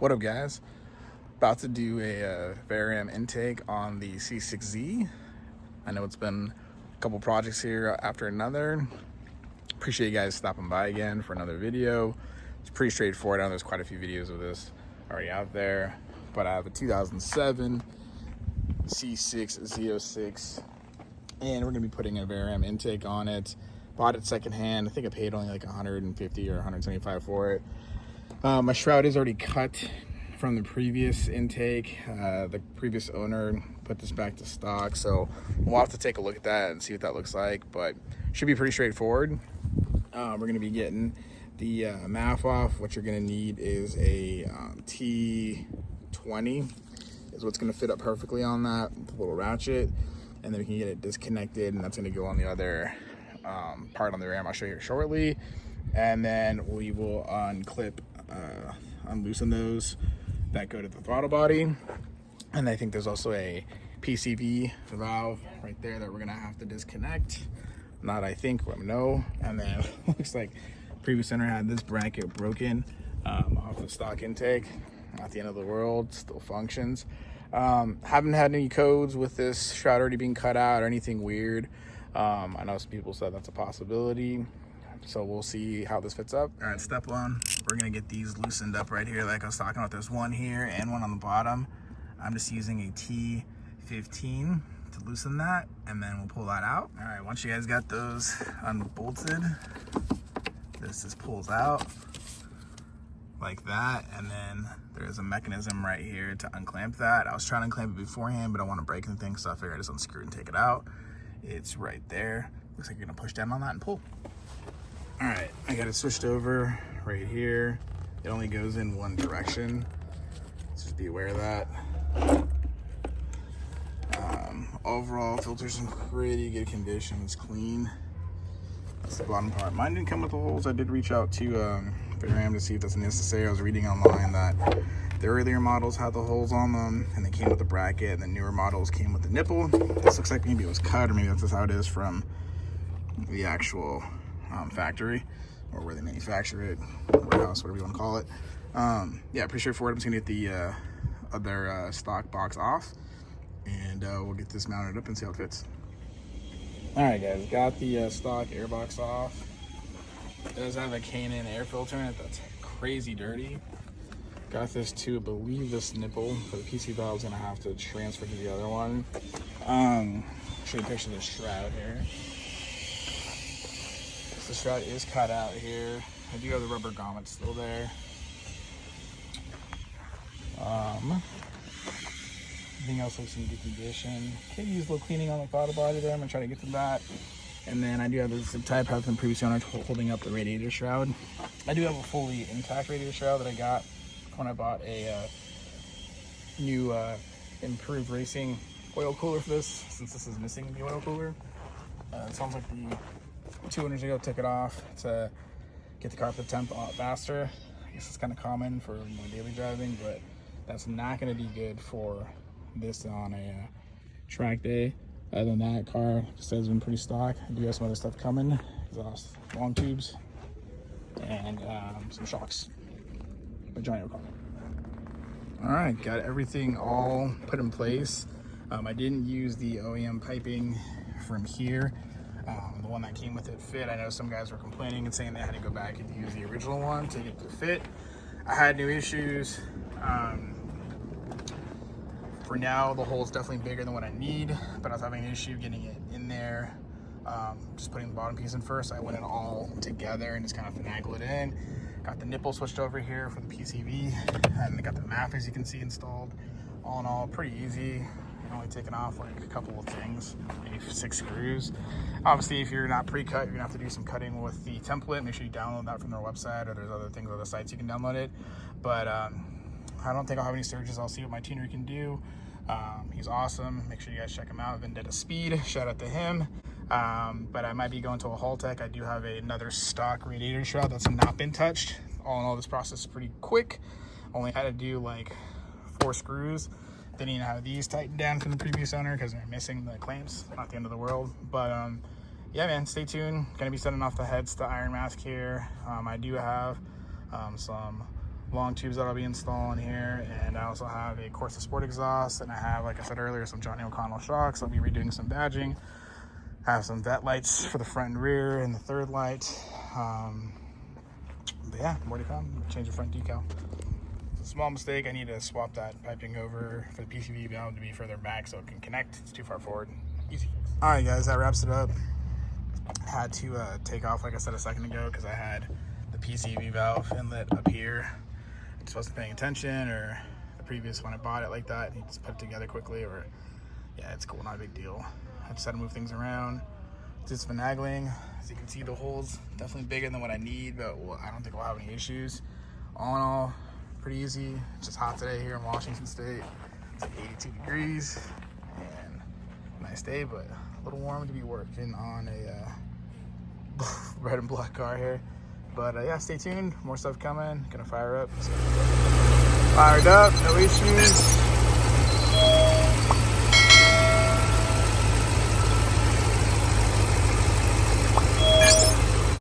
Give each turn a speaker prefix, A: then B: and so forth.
A: What up, guys? About to do a Vararam intake on the C6 Z. I know it's been a couple projects here after another. Appreciate you guys stopping by again for another video. It's pretty straightforward. I know there's quite a few videos of this already out there, but I have a 2007 C6 Z06, and we're gonna be putting a Vararam intake on it. Bought it secondhand. I think I paid only like 150 or 175 for it. My shroud is already cut from the previous intake. The previous owner put this back to stock, so we'll have to take a look at that and see what that looks like, but should be pretty straightforward. We're going to be getting the MAF off. What you're going to need is a T20 is what's going to fit up perfectly on that with a little ratchet, and then we can get it disconnected, and that's going to go on the other part on the ram I'll show you here shortly. And then we will unloosen those that go to the throttle body. And I think there's also a PCV valve right there that we're gonna have to disconnect. Not I think, but no. And then looks like previous owner had this bracket broken off the stock intake. Not the end of the world, still functions. Haven't had any codes with this shroud already being cut out or anything weird. I know some people said that's a possibility, so we'll see how this fits up. All right, step one, we're gonna get these loosened up right here like I was talking about. There's one here and one on the bottom. I'm just using a T15 to loosen that, and then we'll pull that out. All right, once you guys got those unbolted, this just pulls out like that, and then there's a mechanism right here to unclamp that. I was trying to unclamp it beforehand, but I want to break anything, so I figured I just unscrew and take it out. It's right there. Looks like you're gonna push down on that and pull. All right, I got it switched over right here. It only goes in one direction, so just be aware of that. Overall, filter's in pretty good condition. It's clean. That's the bottom part. Mine didn't come with the holes. I did reach out to Vararam to see if that's necessary. I was reading online that the earlier models had the holes on them, and they came with the bracket, and the newer models came with the nipple. This looks like maybe it was cut, or maybe that's just how it is from the actual factory, or where they manufacture it, warehouse, whatever you want to call it. Yeah, pretty straightforward. I'm just gonna get the other stock box off, and we'll get this mounted up and see how it fits. All right, guys, got the stock airbox off. It does have a K&N air filter in it that's crazy dirty. Got this to, I believe, this nipple for the PC valve is gonna have to transfer to the other one. Show you a picture of the shroud here. The shroud is cut out here. I do have the rubber grommet still there. Everything else looks in good condition. Could use a little cleaning on the throttle body there. I'm gonna try to get to that. And then I do have the zip tie pouch from the previous owner holding up the radiator shroud. I do have a fully intact radiator shroud that I got when I bought a new improved racing oil cooler for this, since this is missing the oil cooler. It sounds like the 2 owners ago took it off to get the carpet temp faster. I guess it's kind of common for more daily driving, but that's not going to be good for this on a track day. Other than that, car just has been pretty stock. I do have some other stuff coming: exhaust, long tubes, and some shocks. But Johnny will call it. All right, got everything all put in place. I didn't use the OEM piping from here. The one that came with it fit. I know some guys were complaining and saying they had to go back and use the original one to get the fit. I had no issues. For now, the hole is definitely bigger than what I need, but I was having an issue getting it in there. Just putting the bottom piece in first. I went it all together and just kind of finagled it in. Got the nipple switched over here for the PCV, and I got the MAF, as you can see, installed. All in all, pretty easy. Only taking off like a couple of things, maybe 6 screws. Obviously, if you're not pre-cut, you're gonna have to do some cutting with the template. Make sure you download that from their website, or there's other things, other sites you can download it. But I don't think I'll have any surges. I'll see what my tuner can do. He's awesome. Make sure you guys check him out. Vendetta Speed, shout out to him. But I might be going to a Halltech. I do have another stock radiator shroud that's not been touched. All in all, this process is pretty quick. Only had to do like 4 screws. Didn't even have these tightened down from the previous owner because they're missing the clamps. Not the end of the world. But yeah, man, stay tuned. Gonna be sending off the heads to Iron Mask here. I do have some long tubes that I'll be installing here, and I also have a Corsa Sport exhaust, and I have, like I said earlier, some Johnny O'Connell shocks. I'll be redoing some badging. I have some vet lights for the front and rear and the third light. But yeah, more to come. Change the front decal. It's a small mistake. I need to swap that piping over for the PCV valve to be further back so it can connect. It's too far forward. Easy fix. All right, guys, that wraps it up. Had to take off, like I said a second ago, because I had the PCV valve inlet up here. I just wasn't paying attention, or the previous one I bought it like that. You just put it together quickly, or yeah, it's cool, not a big deal. I just had to move things around. Did some finagling. As you can see, the hole's definitely bigger than what I need, but I don't think we'll have any issues. All in all, pretty easy. It's just hot today here in Washington State. It's like 82 degrees and nice day, but a little warm to be working on a red and black car here. But yeah, stay tuned. More stuff coming. Gonna fire up. So, fired up. No issues.